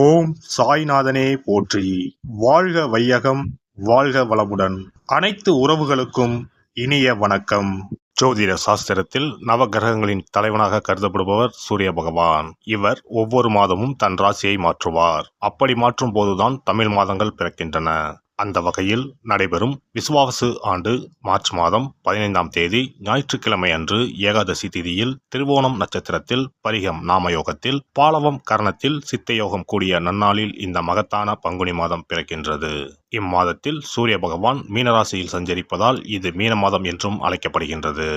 ஓம் சாய்நாதனே போற்றி. வாழ்க வையகம், வாழ்க வளமுடன். அனைத்து உறவுகளுக்கும் இனிய வணக்கம். ஜோதிட சாஸ்திரத்தில் நவகிரகங்களின் தலைவனாக கருதப்படுபவர் சூரிய பகவான். இவர் ஒவ்வொரு மாதமும் தன் ராசியை மாற்றுவார். அப்படி மாற்றும் போதுதான் தமிழ் மாதங்கள் பிறக்கின்றன. அந்த வகையில் நடைபெறும் விசுவாவசு ஆண்டு மார்ச் மாதம் 15ஆம் தேதி ஞாயிற்றுக்கிழமை அன்று ஏகாதசி திதியில் திருவோணம் நட்சத்திரத்தில் பரிகம் நாமயோகத்தில் பாலவம் கரணத்தில் சித்தயோகம் கூடிய நன்னாளில் இந்த மகத்தான பங்குனி மாதம் பிறக்கின்றது. இம்மாதத்தில் சூரிய பகவான் மீனராசியில் சஞ்சரிப்பதால் இது மீன மாதம் என்றும் அழைக்கப்படுகின்றது.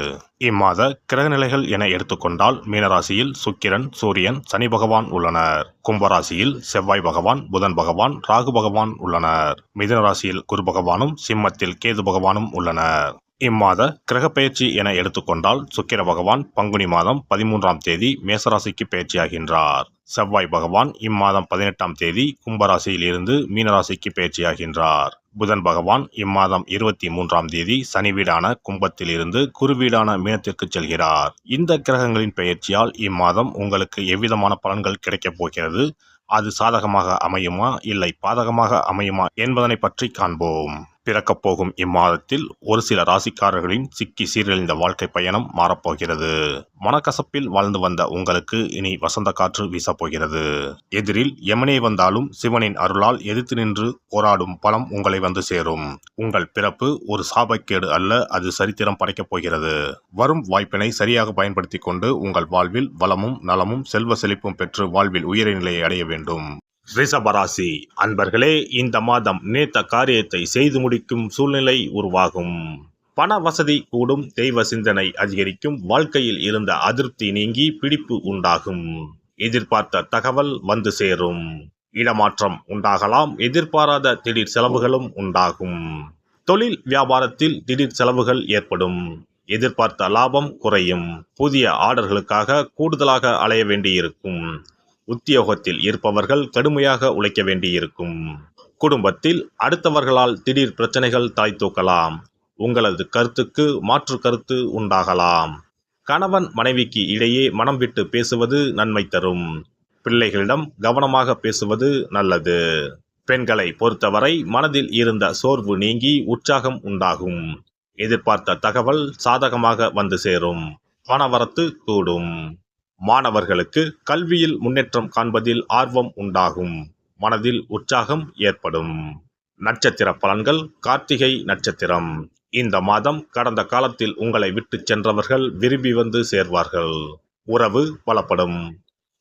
இம்மாத கிரகநிலைகள் என எடுத்துக்கொண்டால் மீனராசியில் சுக்கிரன், சூரியன், சனி பகவான் உள்ளனர். கும்பராசியில் செவ்வாய் பகவான், புதன் பகவான், ராகு பகவான் உள்ளனர். மிதுன ராசியில் குரு பகவானும், சிம்மத்தில் கேது பகவானும் உள்ளனர். இம்மாத கிரக பயிற்சி என எடுத்துக்கொண்டால் சுக்கிர பகவான் பங்குனி மாதம் 13ஆம் தேதி மேசராசிக்கு பயிற்சியாகின்றார். செவ்வாய் பகவான் இம்மாதம் 18ஆம் தேதி கும்பராசியில் இருந்து மீனராசிக்கு பயிற்சியாகின்றார். புதன் பகவான் இம்மாதம் 23ஆம் தேதி சனி வீடான கும்பத்தில் இருந்து குரு வீடான மீனத்திற்கு செல்கிறார். இந்த கிரகங்களின் பெயர்ச்சியால் இம்மாதம் உங்களுக்கு எவ்விதமான பலன்கள் கிடைக்கப் போகிறது, அது சாதகமாக அமையுமா இல்லை பாதகமாக அமையுமா என்பதனை பற்றி காண்போம். பிறக்கப் போகும் இம்மாதத்தில் ஒரு சில ராசிக்காரர்களின் சிக்கி சீரழிந்த வாழ்க்கை பயணம் மாறப்போகிறது. மனக்கசப்பில் வாழ்ந்து வந்த உங்களுக்கு இனி வசந்த காற்று வீசப்போகிறது. எதிரில் எமனே வந்தாலும் சிவனின் அருளால் எதிர்த்து நின்று போராடும் பலம் உங்களை வந்து சேரும். உங்கள் பிறப்பு ஒரு சாபக்கேடு அல்ல, அது சரித்திரம் படைக்கப் போகிறது. வரும் வாய்ப்பினை சரியாக பயன்படுத்தி கொண்டு உங்கள் வாழ்வில் வளமும் நலமும் செல்வ செழிப்பும் பெற்று வாழ்வில் உயரிய நிலையை அடைய வேண்டும். ரிஷபராசி அன்பர்களே, இந்த மாதம் நினைத்த காரியத்தை செய்து முடிக்கும் சூழ்நிலை உருவாகும். பண வசதி கூடும், தெய்வ சிந்தனை அதிகரிக்கும், வாழ்க்கையில் இருந்த அதிருப்தி நீங்கி பிடிப்பு உண்டாகும். எதிர்பார்த்த தகவல் வந்து சேரும். இடமாற்றம் உண்டாகலாம், எதிர்பாராத திடீர் செலவுகளும் உண்டாகும். தொழில் வியாபாரத்தில் திடீர் செலவுகள் ஏற்படும். எதிர்பார்த்த லாபம் குறையும். புதிய ஆர்டர்களுக்காக கூடுதலாக அலைய வேண்டியிருக்கும். உத்தியோகத்தில் இருப்பவர்கள் கடுமையாக உழைக்க வேண்டியிருக்கும். குடும்பத்தில் அடுத்தவர்களால் திடீர் பிரச்சனைகள் தலை தூக்கலாம். உங்களது கருத்துக்கு மாற்று கருத்து உண்டாகலாம். கணவன் மனைவிக்கு இடையே மனம் விட்டு பேசுவது நன்மை தரும். பிள்ளைகளிடம் கவனமாக பேசுவது நல்லது. பெண்களை பொறுத்தவரை மனதில் இருந்த சோர்வு நீங்கி உற்சாகம் உண்டாகும். எதிர்பார்த்த தகவல் சாதகமாக வந்து சேரும். பணவரத்து கூடும். மாணவர்களுக்கு கல்வியில் முன்னேற்றம் காண்பதில் ஆர்வம் உண்டாகும். மனதில் உற்சாகம் ஏற்படும். நட்சத்திர பலன்கள். கார்த்திகை நட்சத்திரம். இந்த மாதம் கடந்த காலத்தில் உங்களை விட்டு சென்றவர்கள் விரும்பி வந்து சேர்வார்கள். உறவு பலப்படும்.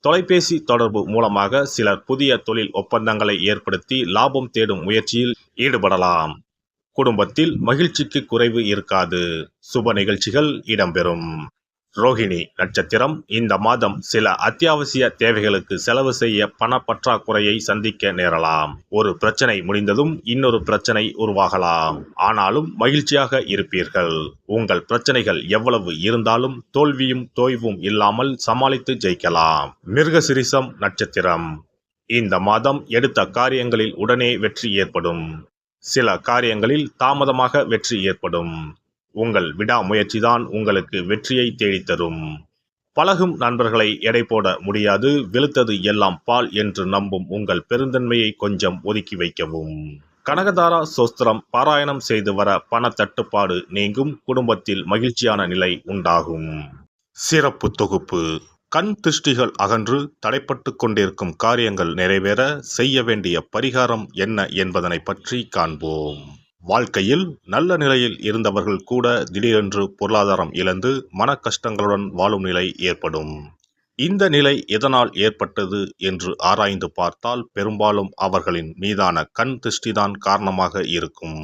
தொலைபேசி தொடர்பு மூலமாக சிலர் புதிய தொழில் ஒப்பந்தங்களை ஏற்படுத்தி லாபம் தேடும் முயற்சியில் ஈடுபடலாம். குடும்பத்தில் மகிழ்ச்சிக்கு குறைவு இருக்காது. சுப நிகழ்ச்சிகள் இடம்பெறும். ரோஹிணி நட்சத்திரம். இந்த மாதம் சில அத்தியாவசிய தேவைகளுக்கு செலவு செய்ய பண பற்றாக்குறையை சந்திக்க நேரலாம். ஒரு பிரச்சனை முடிந்ததும் இன்னொரு பிரச்சனை உருவாகலாம். ஆனாலும் மகிழ்ச்சியாக இருப்பீர்கள். உங்கள் பிரச்சனைகள் எவ்வளவு இருந்தாலும் தோல்வியும் தோய்வும் இல்லாமல் சமாளித்து ஜெயிக்கலாம். மிருகசிரிசம் நட்சத்திரம். இந்த மாதம் எடுத்த காரியங்களில் உடனே வெற்றி ஏற்படும். சில காரியங்களில் தாமதமாக வெற்றி ஏற்படும். உங்கள் விடாமுயற்சிதான் உங்களுக்கு வெற்றியை தேடித்தரும். பழகும் நண்பர்களை எடை போட முடியாது, வெளுத்தது எல்லாம் பால் என்று நம்பும் உங்கள் பெருந்தன்மையை கொஞ்சம் ஒதுக்கி வைக்கவும். கனகதாரா சோஸ்திரம் பாராயணம் செய்து வர பண தட்டுப்பாடு நீங்கும். குடும்பத்தில் மகிழ்ச்சியான நிலை உண்டாகும். சிறப்பு தொகுப்பு. கண் திருஷ்டிகள் அகன்று தடைப்பட்டு கொண்டிருக்கும் காரியங்கள் நிறைவேற செய்ய வேண்டிய பரிகாரம் என்ன என்பதனை பற்றி காண்போம். வாழ்க்கையில் நல்ல நிலையில் இருந்தவர்கள் கூட திடீரென்று பொருளாதாரம் இழந்து மன கஷ்டங்களுடன் வாழும் நிலை ஏற்படும். இந்த நிலை எதனால் ஏற்பட்டது என்று ஆராய்ந்து பார்த்தால் பெரும்பாலும் அவர்களின் மீதான கண் திருஷ்டிதான் காரணமாக இருக்கும்.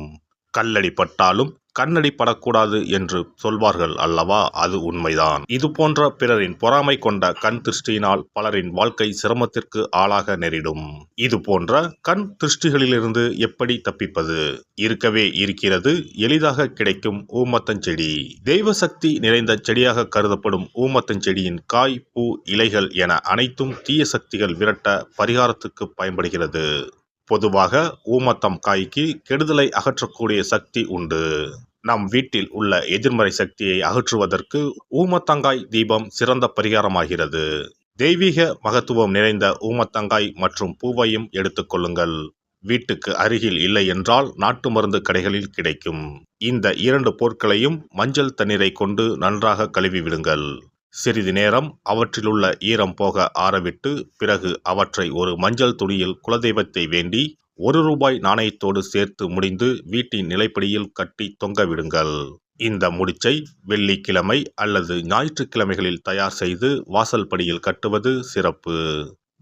கல்லடி பட்டாலும் கண்ணடி படக்கூடாது என்று சொல்வார்கள் அல்லவா, அது உண்மைதான். இது போன்ற பிறரின் பொறாமை கொண்ட கண் திருஷ்டியினால் பலரின் வாழ்க்கை சிரமத்திற்கு ஆளாக நேரிடும். இது போன்ற கண் திருஷ்டிகளிலிருந்து எப்படி தப்பிப்பது? இருக்கவே இருக்கிறது, எளிதாக கிடைக்கும் ஊமத்தஞ்செடி. தெய்வ சக்தி நிறைந்த செடியாக கருதப்படும் ஊமத்தஞ்செடியின் காய், பூ, இலைகள் என அனைத்தும் தீய சக்திகள் விரட்ட பரிகாரத்துக்கு பயன்படுகிறது. பொதுவாக ஊமத்தம் காய்க்கு கெடுதலை அகற்றக்கூடிய சக்தி உண்டு. நம் வீட்டில் உள்ள எதிர்மறை சக்தியை அகற்றுவதற்கு ஊமத்தங்காய் தீபம் சிறந்த பரிகாரமாகிறது. தெய்வீக மகத்துவம் நிறைந்த ஊமத்தங்காய் மற்றும் பூவையும் எடுத்துக்கொள்ளுங்கள். வீட்டுக்கு அருகில் இல்லை என்றால் நாட்டு மருந்து கடைகளில் கிடைக்கும். இந்த 2 பொருட்களையும் மஞ்சள் தண்ணீரை கொண்டு நன்றாக கழுவி விடுங்கள். சிறிது நேரம் அவற்றிலுள்ள ஈரம் போக ஆறவிட்டு பிறகு அவற்றை ஒரு மஞ்சள் துணியில் குலதெய்வத்தை வேண்டி ₹1 நாணயத்தோடு சேர்த்து முடிந்து வீட்டின் நிலைப்படியில் கட்டி தொங்க விடுங்கள். இந்த முடிச்சை வெள்ளிக்கிழமை அல்லது ஞாயிற்றுக்கிழமைகளில் தயார் செய்து வாசல் படியில் கட்டுவது சிறப்பு.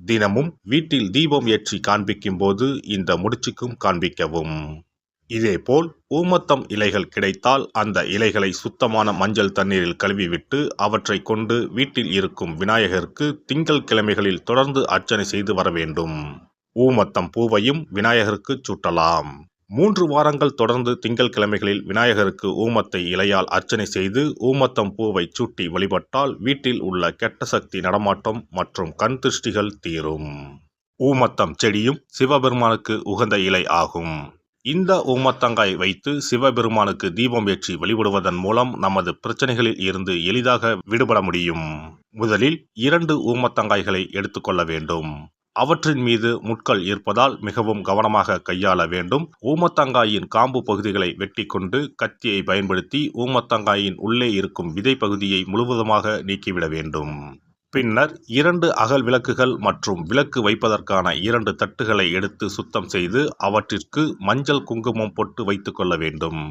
தினமும் வீட்டில் தீபம் ஏற்றி காண்பிக்கும் போது இந்த முடிச்சுக்கும் காண்பிக்கவும். இதேபோல் ஊமத்தம் இலைகள் கிடைத்தால் அந்த இலைகளை சுத்தமான மஞ்சள் தண்ணீரில் கழுவிவிட்டு அவற்றை கொண்டு வீட்டில் இருக்கும் விநாயகருக்கு திங்கள் கிழமைகளில் தொடர்ந்து அர்ச்சனை செய்து வர வேண்டும். ஊமத்தம் பூவையும் விநாயகருக்கு சூட்டலாம். 3 வாரங்கள் தொடர்ந்து திங்கள் கிழமைகளில் விநாயகருக்கு ஊமத்தை இலையால் அர்ச்சனை செய்து ஊமத்தம் பூவை சூட்டி வழிபட்டால் வீட்டில் உள்ள கெட்ட சக்தி நடமாட்டம் மற்றும் கண் திருஷ்டிகள் தீரும். ஊமத்தம் செடியும் சிவபெருமானுக்கு உகந்த இலை ஆகும். இந்த ஊமத்தங்காய் வைத்து சிவபெருமானுக்கு தீபம் ஏற்றி வழிபடுவதன் மூலம் நமது பிரச்சனைகளில் இருந்து எளிதாக விடுபட முடியும். முதலில் 2 ஊமத்தங்காய்களை எடுத்துக்கொள்ள வேண்டும். அவற்றின் மீது முட்கள் இருப்பதால் மிகவும் கவனமாக கையாள வேண்டும். ஊமத்தங்காயின் காம்பு பகுதிகளை வெட்டி கொண்டு கத்தியை பயன்படுத்தி ஊமத்தங்காயின் உள்ளே இருக்கும் விதை பகுதியை முழுவதுமாக நீக்கிவிட வேண்டும். பின்னர் 2 அகல் விளக்குகள் மற்றும் விளக்கு வைப்பதற்கான 2 தட்டுகளை எடுத்து சுத்தம் செய்து அவற்றிற்கு மஞ்சள் குங்குமம் போட்டு வைத்துக் கொள்ள வேண்டும்.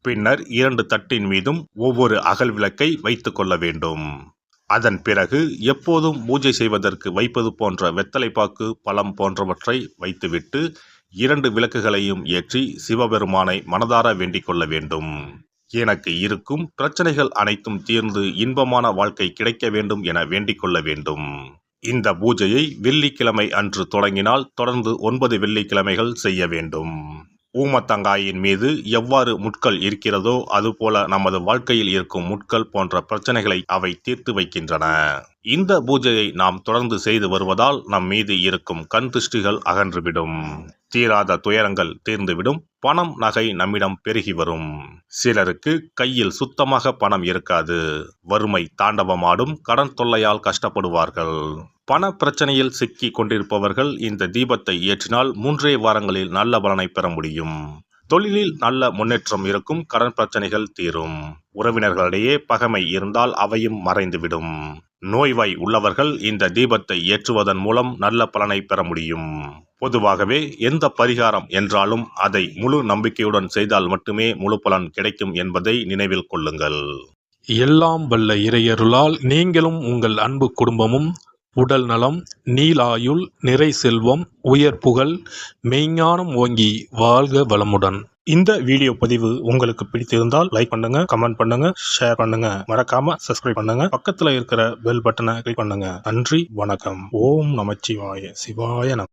பின்னர் 2 தட்டின் மீதும் ஒவ்வொரு அகல் விளக்கை வைத்துக் கொள்ள வேண்டும். அதன் பிறகு எப்போதும் பூஜை செய்வதற்கு வைப்பது போன்ற வெத்தலைப்பாக்கு, பழம் போன்றவற்றை வைத்துவிட்டு 2 விளக்குகளையும் ஏற்றி சிவபெருமானை மனதார வேண்டிக் கொள்ள வேண்டும். எனக்கு இருக்கும் பிரச்சனைகள் அனைத்தும் தீர்ந்து இன்பமான வாழ்க்கை கிடைக்க வேண்டும் என வேண்டிக் கொள்ள வேண்டும். இந்த பூஜையை வெள்ளிக்கிழமை அன்று தொடங்கினால் தொடர்ந்து 9 வெள்ளிக்கிழமைகள் செய்ய வேண்டும். ஊமத்தங்காயின் மீது எவ்வாறு முட்கள் இருக்கிறதோ அதுபோல நமது வாழ்க்கையில் இருக்கும் முட்கள் போன்ற பிரச்சனைகளை அவை தீர்த்து வைக்கின்றன. இந்த பூஜையை நாம் தொடர்ந்து செய்து வருவதால் நம் மீது இருக்கும் கண் திருஷ்டிகள் அகன்றுவிடும். தீராத துயரங்கள் தீர்ந்துவிடும். பணம், நகை நம்மிடம் பெருகி வரும். சிலருக்கு கையில் சுத்தமாக பணம் இருக்காது. வறுமை தாண்டவமாடும். கடன் தொல்லையால் கஷ்டப்படுவார்கள். பண பிரச்சனையில் சிக்கி கொண்டிருப்பவர்கள் இந்த தீபத்தை ஏற்றினால் 3 வாரங்களில் நல்ல பலனை பெற முடியும். தொழிலில் நல்ல முன்னேற்றம் இருக்கும். கடன் பிரச்சனைகள் தீரும். உறவினர்களிடையே பகைமை இருந்தால் அவையும் மறைந்துவிடும். நோய்வாய் உள்ளவர்கள் இந்த தீபத்தை ஏற்றுவதன் மூலம் நல்ல பலனை பெற முடியும். பொதுவாகவே எந்த பரிகாரம் என்றாலும் அதை முழு நம்பிக்கையுடன் செய்தால் மட்டுமே முழு பலன் கிடைக்கும் என்பதை நினைவில் கொள்ளுங்கள். எல்லாம் வல்ல இறையருளால் நீங்களும் உங்கள் அன்பு குடும்பமும் உடல் நலம், நீலாயுள், நிறை செல்வம், உயர் புகழ், மெய்ஞானம் ஓங்கி வாழ்க வளமுடன். இந்த வீடியோ பதிவு உங்களுக்கு பிடித்திருந்தால் லைக் பண்ணுங்க, கமெண்ட் பண்ணுங்க, ஷேர் பண்ணுங்க. மறக்காம சப்ஸ்கிரைப் பண்ணுங்க. பக்கத்துல இருக்கிற பெல் பட்டனை கிளிக் பண்ணுங்க. நன்றி, வணக்கம். ஓம் நமச்சிவாய. சிவாய நம.